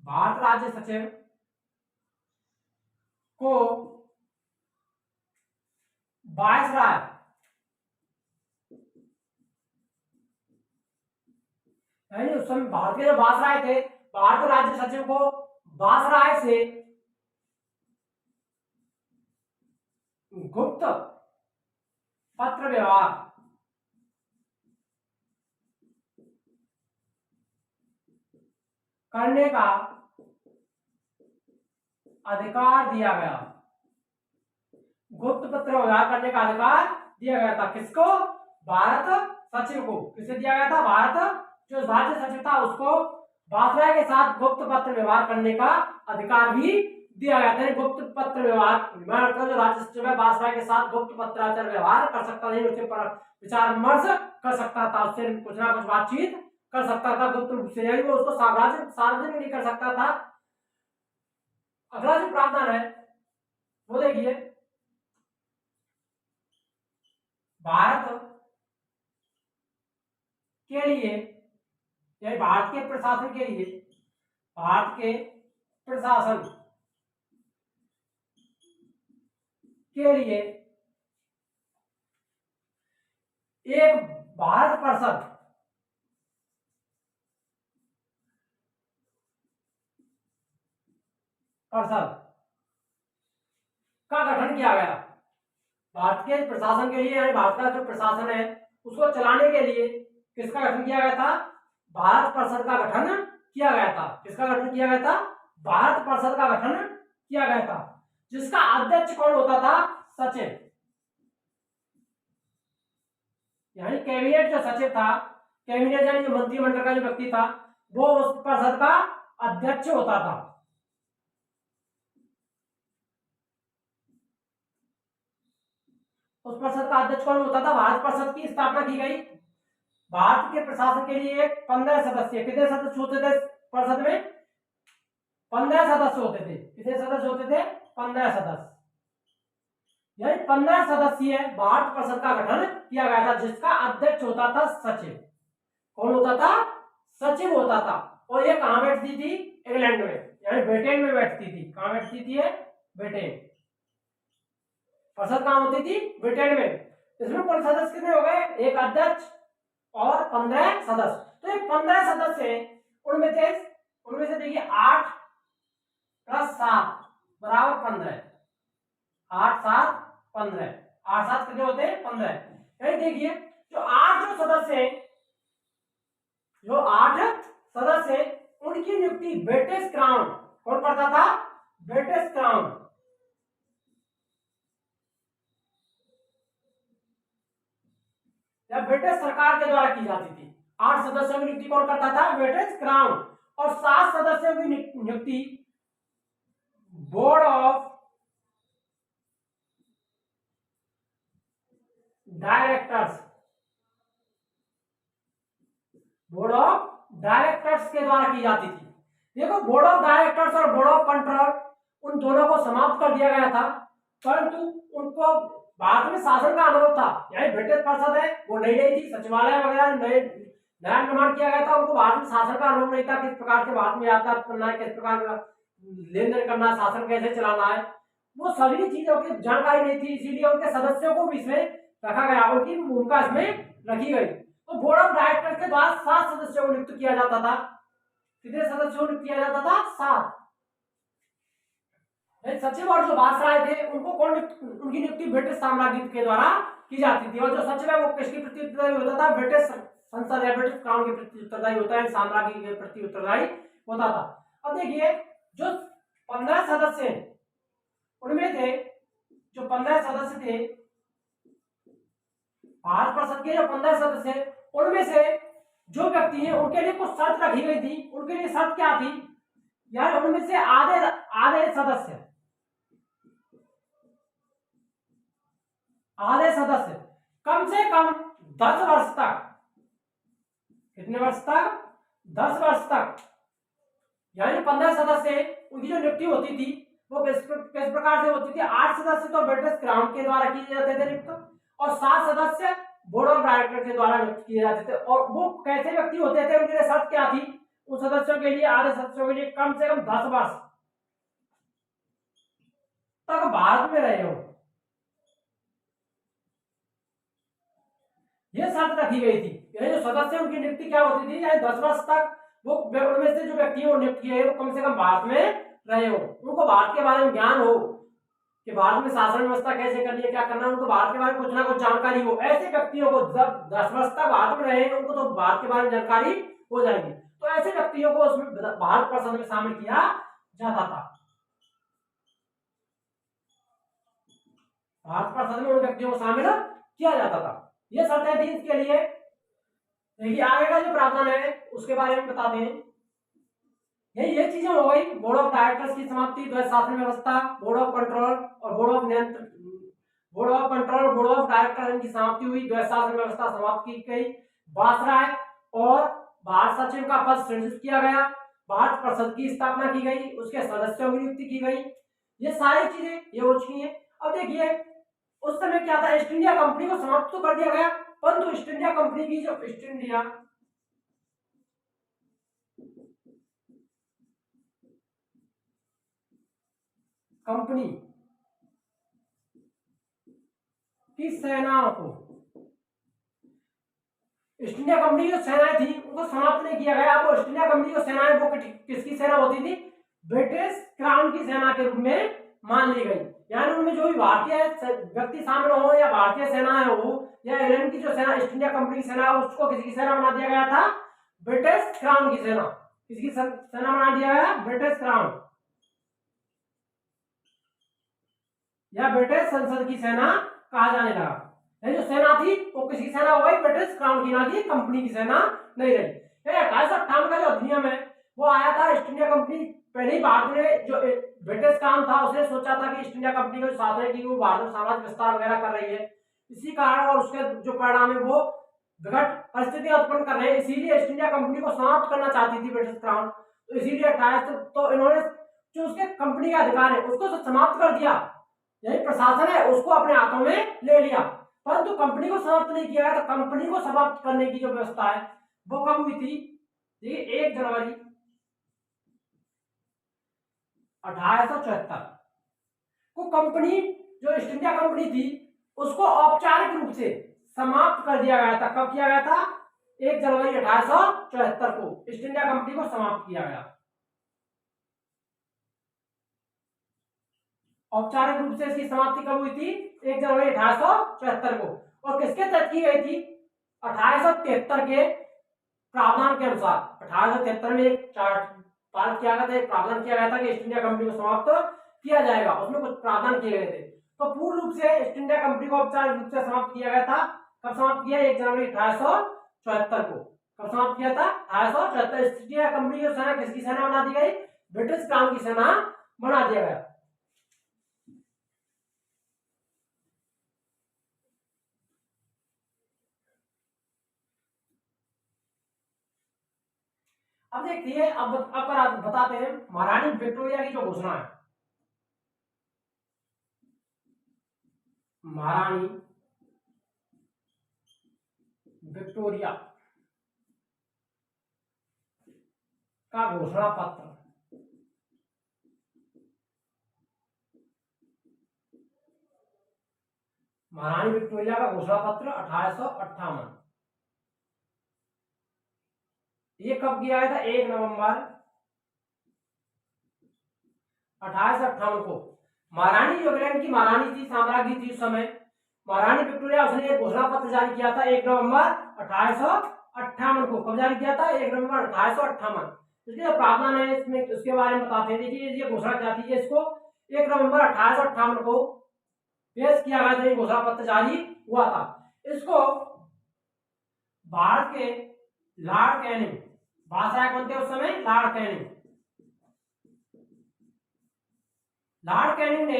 भारत राज्य सचिव को वायसराय, यानी उस समय भारत के जो वायसराय थे, भारत राज्य सचिव को वायसराय से गुप्त पत्र व्यवहार करने का अधिकार दिया गया। गुप्त पत्र व्यवहार करने का अधिकार दिया गया था। किसको? भारत सचिव को। किसे दिया गया था? भारत जो राज्य सचिव था उसको वायसराय के साथ गुप्त पत्र व्यवहार करने का अधिकार भी दिया गया था। गुप्त पत्र व्यवहार जो राज्य सचिव है वायसराय के साथ गुप्त पत्राचार व्यवहार कर सकता नहीं, उसके पर विचार विमर्श कर सकता था, उससे कुछ ना कुछ बातचीत कर सकता था गुप्त रूप से, यानी वो उसको सार्वजनिक नहीं कर सकता था। अगला जो प्रावधान है वो देखिए, भारत के लिए या भारत के प्रशासन के लिए, भारत के प्रशासन के लिए एक भारत परिषद का गठन किया गया। भारत के प्रशासन के लिए, यानी भारत का जो प्रशासन है उसको चलाने के लिए किसका गठन किया गया था? भारत परिषद का गठन किया गया था। किसका गठन किया गया था? भारत परिषद का गठन किया गया था, जिसका अध्यक्ष कौन होता था? सचिव, यानी कैबिनेट जो सचिव था, कैबिनेट यानी जो मंत्रिमंडल का जो व्यक्ति था वो उस परिषद का अध्यक्ष होता था। उस परिषद का अध्यक्ष कौन होता था? भारत परिषद की स्थापना की गई। भारत के प्रशासन के लिए 15 सदस्य, कितने सदस्य होते थे परिषद में? 15 सदस्य होते थे। कितने सदस्य होते थे? 15 सदस्य, यानी 15 सदस्यीय भारत परिषद का गठन किया गया था, जिसका अध्यक्ष होता था सचिव। कौन होता था? सचिव होता था। और ये कहां बैठती थी? इंग्लैंड में, यानी ब्रिटेन में बैठती थी। कहां बैठती थी? ब्रिटेन। परिषद कहां होती थी? ब्रिटेन में। इसमें कुल सदस्य कितने हो गए? एक अध्यक्ष और 15 सदस्य। तो ये 15 सदस्य हैं, उनमें से देखिए 8 + 7 = 15। 8 7 15, 8 7 कितने होते हैं? 15। यानी देखिए जो 8 जो सदस्य हैं, जो 8 सदस्य हैं, उनकी नियुक्ति ब्रिटिश क्राउन कौन करता था? ब्रिटिश क्राउन या ब्रिटिश सरकार के द्वारा की जाती थी। 8 सदस्यों की नियुक्ति कौन करता था? British crown. और 7 सदस्यों की नियुक्ति board of directors, board of directors के द्वारा की जाती थी। देखो, बोर्ड ऑफ डायरेक्टर्स और बोर्ड ऑफ कंट्रोल उन दोनों को समाप्त कर दिया गया था, परंतु उनको बाद में शासन का अनुभव था। यानी ब्रिटिश परिषद है वो नई नई थी, सचिवालय वगैरह नया निर्माण किया गया था, उनको बाद में शासन का अनुभव नहीं था, किस प्रकार से बाद में यातायात करना है, किस प्रकार का लेन देन करना है, शासन कैसे चलाना है, वो सभी चीजों की जानकारी नहीं थी। इसीलिए उनके सदस्यों को भी इसमें रखा गया, उनकी भूमिका इसमें रखी गई। तो बोर्ड ऑफ डायरेक्टर के बाद 7 सदस्यों को नियुक्त किया जाता था। कितने सदस्यों को नियुक्त किया जाता था? 7। सचिव और जो वायसराय थे उनको उनकी नियुक्ति ब्रिटिश साम्राज्य के द्वारा की जाती थी। और जो सचिव है वो किसके प्रति उत्तरदायी होता था? ब्रिटिश संसद या ब्रिटिश क्राउन के प्रति उत्तरदायी होता है, साम्राज्य के प्रति उत्तरदायी होता था। अब देखिए, जो 15 सदस्य उनमें थे, जो 15 सदस्य थे भारत परिषद के, जो 15 सदस्य उनमें से जो व्यक्ति है उनके लिए कुछ शर्त रखी गई थी। उनके लिए शर्त क्या थी? यार उनमें से आधे सदस्य कम से कम 10 वर्ष तक, कितने वर्ष तक? 10 वर्ष तक। यानी 15 सदस्य उनकी जो नियुक्ति होती थी वो किस प्रकार से होती थी? 8 सदस्य तो ब्रिटिश क्राउन के द्वारा किए जाते थे नियुक्त, और 7 सदस्य बोर्ड ऑफ डायरेक्टर के द्वारा नियुक्त किए जाते थे। और वो कैसे व्यक्ति होते थे? उनके लिए शर्त क्या थी? उन सदस्यों के लिए, आधे सदस्यों के लिए कम से कम 10 वर्ष तक भारत में रहे हो, यह शर्त रखी गई थी। यानी जो सदस्य उनकी नियुक्ति क्या होती थी? यानी 10 वर्ष तक वो उनमें से जो व्यक्ति वो नियुक्त किए वो कम से कम भारत में रहे हो, उनको भारत के बारे में ज्ञान हो कि भारत में शासन व्यवस्था कैसे करनी है, क्या करना है, उनको भारत के बारे में कुछ ना कुछ जानकारी हो। ऐसे व्यक्तियों को जब 10 वर्ष तक भारत में रहे उनको तो भारत के बारे में जानकारी हो जाएगी। तो ऐसे व्यक्तियों को उसमें भारत परिषद में शामिल किया जाता था। भारत परिषद में उन व्यक्तियों को शामिल किया जाता था। ये शर्तें थी इसके लिए। देखिए, आगे का जो प्रावधान है उसके बारे में बताते हैं। ये चीजें हो गई। बोर्ड ऑफ डायरेक्टर्स की समाप्ति, द्वैध शासन व्यवस्था, बोर्ड ऑफ कंट्रोल और बोर्ड ऑफ नियंत्रण, board of control, board of director की समाप्ति हुई, द्वैध शासन व्यवस्था समाप्त की गई। वायसराय और भारत सचिव का पद सृजित किया गया, भारत परिषद की स्थापना की गई, उसके सदस्यों की नियुक्ति की गई। ये सारी चीजें ये हो चुकी है। अब देखिए, उस समय क्या था? ईस्ट इंडिया कंपनी को समाप्त तो कर दिया गया, परंतु ईस्ट इंडिया कंपनी की जो ईस्ट इंडिया कंपनी की सेनाओं को, ईस्ट इंडिया कंपनी की जो सेनाएं थी उनको समाप्त नहीं किया गया। वो ईस्ट इंडिया कंपनी की सेनाएं वो किसकी सेना होती थी? ब्रिटिश क्राउन की सेना के रूप में मान ली गई। यानी उनमें जो भी भारतीय व्यक्ति शामिल हो या भारतीय सेनाएं हो या इंग्लैंड की जो सेना, ईस्ट इंडिया कंपनी की सेना, उसको किसकी सेना बना दिया गया था? ब्रिटिश क्राउन की सेना। किसकी सेना बना दिया गया? ब्रिटिश क्राउन या ब्रिटिश संसद की सेना कहा जाने लगा। ये जो सेना थी वो किसकी सेना हो गई? ब्रिटिश क्राउन की, ना कि कंपनी की सेना नहीं रही। 1858 का जो अधिनियम है वो आया था। ईस्ट इंडिया कंपनी पहले ही भारत में, जो ब्रिटिश क्राउन था उसने सोचा था कि ईस्ट इंडिया कंपनी को साथ है कि वो भारत में साम्राज्य विस्तार वगैरह कर रही है, इसी कारण और उसके जो परिणाम है वो विकट परिस्थितियां उत्पन्न कर रहे हैं, इसीलिए ईस्ट इंडिया कंपनी को समाप्त करना चाहती थी ब्रिटिश क्राउन। तो इसीलिए 18 तो इन्होंने जो उसके कंपनी का अधिकार है उसको तो समाप्त कर दिया, यही प्रशासन है उसको अपने हाथों में ले लिया, परंतु कंपनी को समाप्त नहीं किया गया। तो कंपनी को समाप्त करने की जो व्यवस्था है वो कब हुई थी? ये 1 जनवरी 1874 को कंपनी, जो ईस्ट इंडिया कंपनी थी, उसको औपचारिक रूप से समाप्त कर दिया गया था। कब किया गया था? 1 जनवरी 1874 को ईस्ट इंडिया कंपनी को समाप्त किया गया औपचारिक रूप से। इसकी समाप्ति कब हुई थी? 1 जनवरी 1874 को। और किसके तहत की गई थी? 1873 के प्रावधान के अनुसार। 1873 में एक पारित किया गया था, एक प्रावधान किया गया था कि ईस्ट इंडिया कंपनी को समाप्त किया जाएगा। उसमें कुछ प्रावधान किए गए थे। तो पूर्ण रूप से ईस्ट इंडिया कंपनी को औपचारिक रूप से समाप्त किया गया था कब समाप्त किया? 1 जनवरी 1874 को। कब समाप्त किया था? 1874। ईस्ट इंडिया कंपनी की सेना किसकी सेना बना दी गई? ब्रिटिश क्राउन की सेना बना दिया गया। अब देखिए, अब कर आप बताते हैं महारानी विक्टोरिया की जो घोषणा है। महारानी विक्टोरिया का घोषणा पत्र। महारानी विक्टोरिया का घोषणा पत्र 1858। ये कब किया गया था? 1 नवंबर 1858 को। महारानी इंग्लैंड की महारानी थी, साम्राज्य थी उस समय महारानी विक्टोरिया, उसने एक घोषणा पत्र जारी किया था 1 नवंबर 1858 को। कब जारी किया था? 1 नवंबर 1858। इसके जो प्रावधान है इसमें उसके बारे में बताते हैं। देखिए ये घोषणा क्या थी? इसको 1 नवंबर 1858 को पेश किया गया था, ये घोषणा पत्र जारी हुआ था। इसको भारत के लॉर्ड कैनिंग, बादशाह कौन थे उस समय? Lord Canning. लॉर्ड कैनिंग ने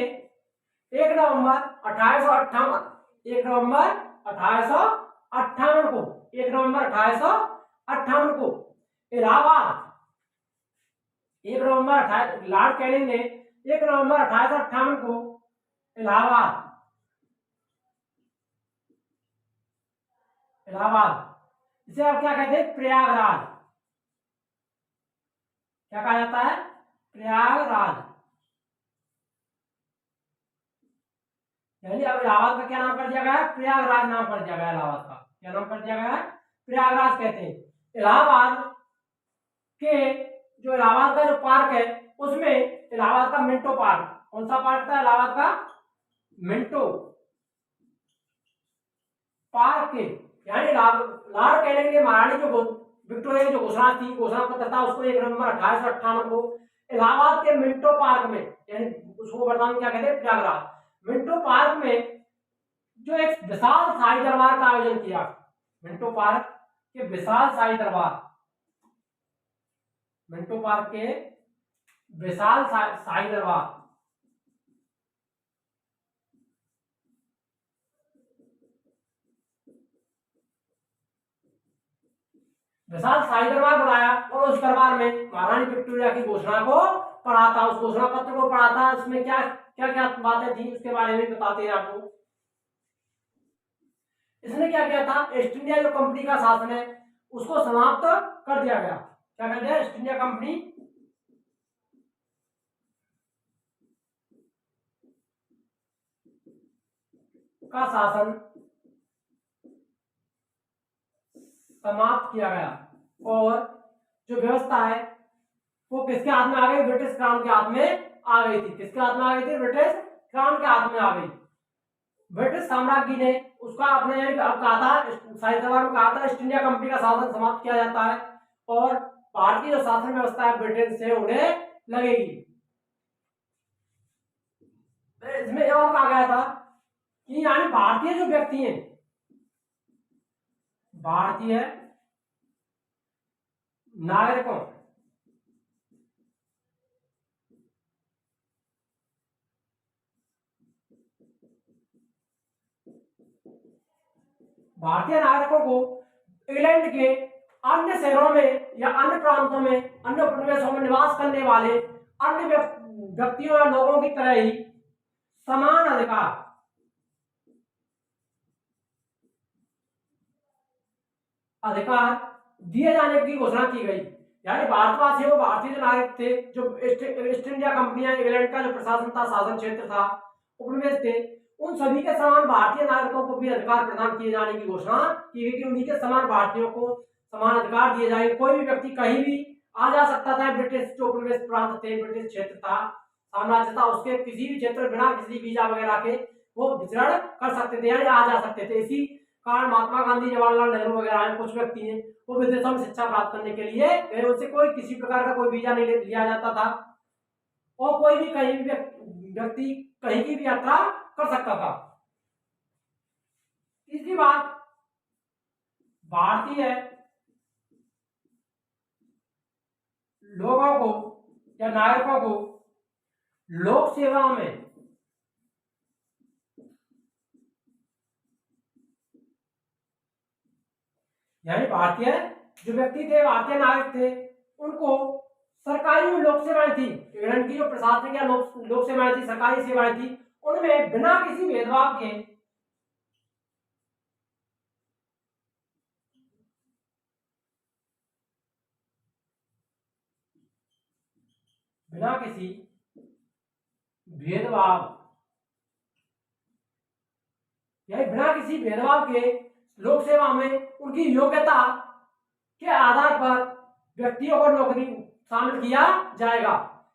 1 नवंबर 1858 1 नवंबर 1858 को 1 नवंबर 1858 को इलाहाबाद 1 नवंबर लॉर्ड कैनिंग ने 1 नवंबर 1858 को इलाहाबाद इसे अब क्या कहते हैं? प्रयागराज। क्या कहा जाता है? प्रयागराज। यानी अब इलाहाबाद का क्या नाम कर दिया गया है? प्रयागराज नाम कर दिया गया है। इलाहाबाद का क्या नाम कर दिया गया है? प्रयागराज कहते हैं। इलाहाबाद के जो इलाहाबाद का जो पार्क है उसमें इलाहाबाद का मिंटो पार्क, कौन सा पार्क था? इलाहाबाद का मिंटो पार्क के, यानी लॉर्ड कैनिंग ने महारानी जो विक्टोरिया की जो घोषणा थी, घोषणा पत्र था, उसको 1 नवंबर 1858 को इलाहाबाद के मिंटो पार्क में, यानी उसको वर्तमान में क्या कहते हैं? प्रयागराज। मिंटो पार्क में जो एक विशाल शाही दरबार का आयोजन किया। मिंटो पार्क के विशाल शाही दरबार, मिंटो पार्क के विशाल शाही दरबार विशाल शाही दरबार बनाया और उस दरबार में महारानी विक्टोरिया की घोषणा को पढ़ा था, उस घोषणा पत्र को पढ़ा था। उसमें क्या क्या क्या बातें थी उसके बारे में बताते हैं आपको। इसने क्या किया था? ईस्ट इंडिया जो कंपनी का शासन है उसको समाप्त कर दिया गया। क्या कर दिया? ईस्ट इंडिया कंपनी का शासन समाप्त किया गया और जो व्यवस्था है वो किसके हाथ में आ गई? ब्रिटिश क्राउन के हाथ में आ गई थी। किसके हाथ में आ गई थी? ब्रिटिश क्राउन के हाथ में आ गई। ब्रिटिश साम्राज्य ने उसका अपने अब कहा था, शाही दरबार में कहा था ईस्ट इंडिया कंपनी का शासन समाप्त किया जाता है और भारतीय जो शासन व्यवस्था है ब्रिटेन से उन्हें लगेगी। इसमें और कहा गया था कि यानी भारतीय जो व्यक्ति हैं, भारतीय नागरिकों भारतीय नागरिकों को इंग्लैंड के अन्य शहरों में या अन्य प्रांतों में, अन्य उपनिवेशों में निवास करने वाले अन्य व्यक्तियों या लोगों की तरह ही समान अधिकार दिए जाने की घोषणा की गई। यानी भारतवासी वो भारतीय नागरिक थे जो ईस्ट इंडिया कंपनी या इंग्लैंड का जो प्रशासन था, शासन क्षेत्र था, उपनिवेश थे, उन सभी के समान भारतीय नागरिकों को भी अधिकार प्रदान किए जाने की घोषणा की गई कि उन्हीं के समान भारतीयों को समान अधिकार दिए जाएंगे। कोई भी व्यक्ति कहीं भी आ जा सकता था। ब्रिटिश जो उपनिवेश प्रांत थे, ब्रिटिश क्षेत्र था, साम्राज्य था, उसके किसी भी क्षेत्र बिना किसी वीजा वगैरह के वो विचरण कर सकते थे, यानी आ जा सकते थे। इसी कारण महात्मा गांधी, जवाहरलाल नेहरू वगैरह कुछ व्यक्ति हैं वो विदेशों में शिक्षा प्राप्त करने के लिए गए। उनसे कोई किसी प्रकार का कोई वीजा नहीं लिया जाता था और कोई भी कहीं भी व्यक्ति कहीं की भी यात्रा कर सकता था। तीसरी बात, भारतीय लोगों को या नागरिकों को लोक सेवा में यानी भारतीय जो व्यक्ति थे, भारतीय नागरिक थे, उनको सरकारी जो लोक सेवाएं थी, इंग्लैंड की जो प्रशासनिक या लोक सेवाएं थी, सरकारी सेवाएं थी, उनमें बिना किसी भेदभाव के बिना किसी भेदभाव यानी बिना किसी भेदभाव के लोक सेवा में उनकी योग्यता के आधार पर व्यक्तियों को नौकरी शामिल किया जाएगा।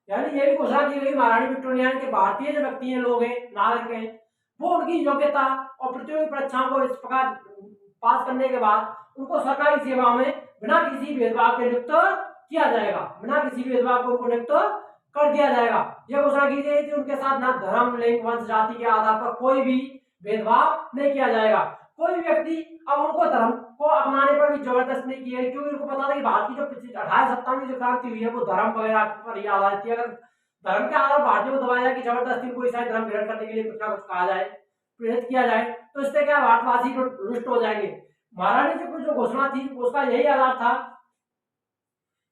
यानी ये भी घोषणा की गई महारानी विक्टोरिया के भारतीय जो व्यक्ति हैं, लोग हैं, नागरिक हैं, वो उनकी योग्यता और प्रतियोगी परीक्षाओं को इस प्रकार पास करने के बाद उनको सरकारी सेवा में बिना किसी भेदभाव के नियुक्त किया जाएगा, बिना किसी भेदभाव को उनको नियुक्त कर दिया जाएगा। यह घोषणा की गई थी। उनके साथ ना धर्म, लिंग, वंश, जाति के आधार पर कोई भी भेदभाव नहीं किया जाएगा। कोई भी व्यक्ति अब उनको धर्म को अपनाने पर भी जबरदस्त नहीं किया, क्योंकि उनको पता था कि भारत की जो 1857 में जो क्रांति हुई है वो धर्म वगैरह पर ही आधारित थी। अगर धर्म के आधार भारतीयों को दबाया जाए कि जबरदस्ती उनको ईसाई धर्म ग्रहण करने के लिए कुछ ना कुछ कहा जाए, प्रेरित किया जाए, तो इससे क्या भारतवासी रुष्ट हो जाएंगे। महारानी जी की जो घोषणा थी उसका यही आधार था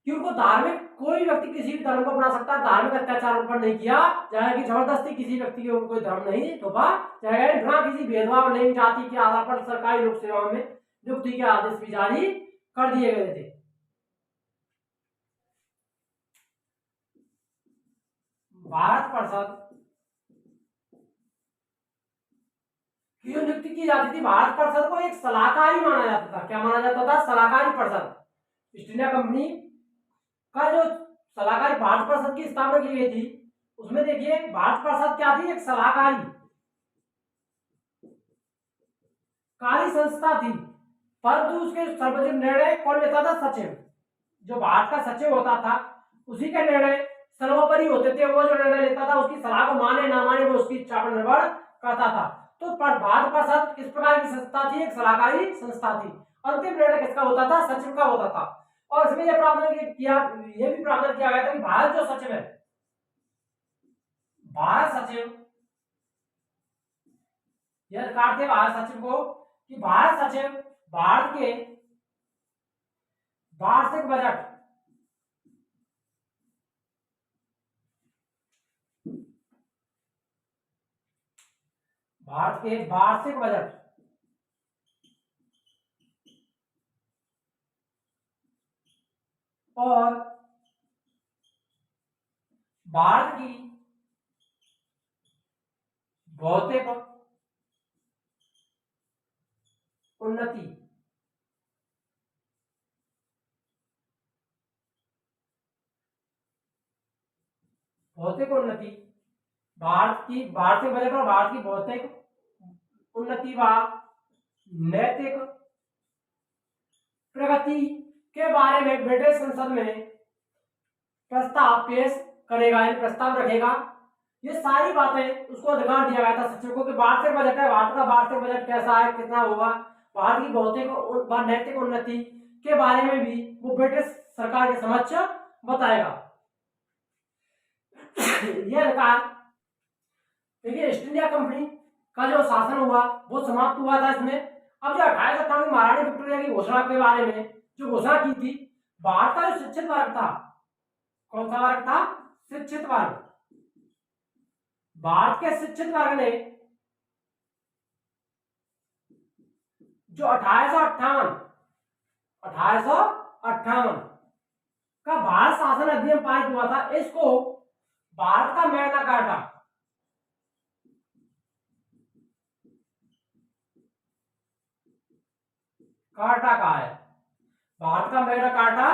कि उनको धार्मिक, कोई व्यक्ति किसी भी धर्म को अपना सकता है, धार्मिक अत्याचार उन पर नहीं किया जाएगा, कि जबरदस्ती किसी व्यक्ति के ऊपर कोई धर्म नहीं थोपा जाएगा, बिना किसी भेदभाव, लिंग, जाति के आधार पर सरकारी लोक सेवा में नियुक्ति के आदेश भी जारी कर दिए गए थे। भारत परिषद की जो नियुक्ति की जाती थी, भारत परिषद को एक सलाहकारी माना जाता था। क्या माना जाता था? सलाहकारी परिषद। ईस्ट इंडिया कंपनी का जो सलाहकारी भारत परिषद की स्थापना की गई थी, उसमें देखिए भारत परिषद क्या थी? एक सलाहकारी कारी संस्था थी, परंतु उसके सर्वोच्च निर्णय कौन लेता था? सचिव। जो भारत का सचिव होता था उसी के निर्णय सर्वोपरि होते थे। वो जो निर्णय लेता था उसकी सलाह को माने ना माने वो उसकी इच्छा पर निर्भर करता था। तो भारत परिषद किस प्रकार की संस्था थी? एक सलाहकारी संस्था थी। अंतिम निर्णय किसका होता था? सचिव का होता था। और इसमें यह प्रावधान किया, यह भी प्रावधान किया गया था कि भारत जो सचिव है, भारत सचिव, यह अधिकार थे भारत सचिव को कि भारत सचिव भारत के वार्षिक बजट, भारत के वार्षिक बजट और भारत की भौतिक उन्नति भारत की वार्षिक बजट और भारत की भौतिक उन्नति व नैतिक प्रगति के बारे में ब्रिटिश संसद में प्रस्ताव पेश करेगा, यानी प्रस्ताव रखेगा। ये सारी बातें उसको अधिकार दिया गया था सचिव को कि वार्षिक बजट है, भारत का वार्षिक बजट कैसा है, कितना होगा, भारत की भौतिक व नैतिक उन्नति के बारे में भी वो ब्रिटिश सरकार के समक्ष बताएगा। यह अधिकार, देखिए ईस्ट इंडिया कंपनी का जो शासन हुआ वो समाप्त हुआ था इसमें। अब जो 1857 महारानी विक्टोरिया की घोषणा के बारे में जो घोषणा की थी, भारत का जो शिक्षित वर्ग था, कौन सा वर्ग था? शिक्षित वर्ग। भारत के शिक्षित वर्ग ने जो 1858 का भारत शासन अधिनियम पारित हुआ था, इसको भारत का मैग्ना कार्टा, कहा है, भारत का मैग्ना कार्टा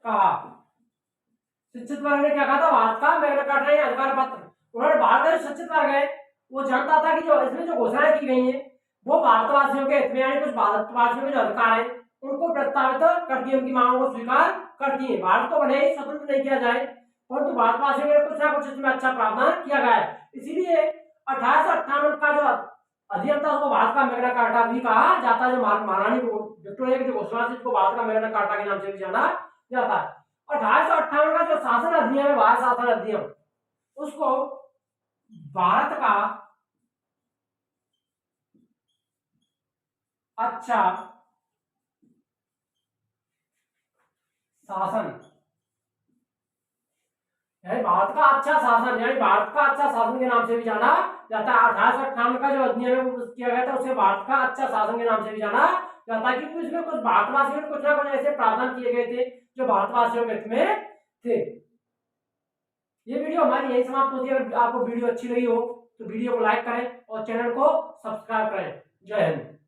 कहा। शिक्षित वर्ग ने क्या कहा था? भारत का मैग्ना कार्टा या अधिकार पत्र। उन्होंने भारत का जो शिक्षित वर्ग है वो जानता था कि जो इसमें जो घोषणाएं की गई हैं वो भारतवासियों के हित में, यानी कुछ भारतवासियों के जो अधिकार है उनको प्रस्तावित करती है, उनकी मांगों को स्वीकार करती है। भारत को भले ही स्वतंत्र नहीं किया जाए, परंतु भारतवासियों के लिए कुछ ना कुछ इसमें अच्छा प्रावधान किया गया है। इसीलिए 1858 का जो अधिनियम था उसको भारत का मैग्ना कार्टा भी कहा जाता है, जो महारानी विक्टोरिया की जो घोषणा थी उसको भारत का मैग्ना कार्टा के नाम से भी जाना जाता है। 1858 का जो शासन अधिनियम है, भारत शासन अधिनियम, उसको भारत का अच्छा शासन, यानी भारत का अच्छा शासन, यानी भारत का अच्छा शासन के नाम से भी जाना जाता है। 1858 का जो अधिनियम है वो किया गया था, उसे भारत का अच्छा शासन के नाम से भी जाना जाता है, क्योंकि उसमें कुछ भारतवासियों ने कुछ ना कुछ ऐसे प्रावधान किए गए थे जो भारतवासियों के हित में थे। ये वीडियो हमारी यही समाप्त होती है। अगर आपको वीडियो अच्छी लगी हो तो वीडियो को लाइक करें और चैनल को सब्सक्राइब करें। जय हिंद।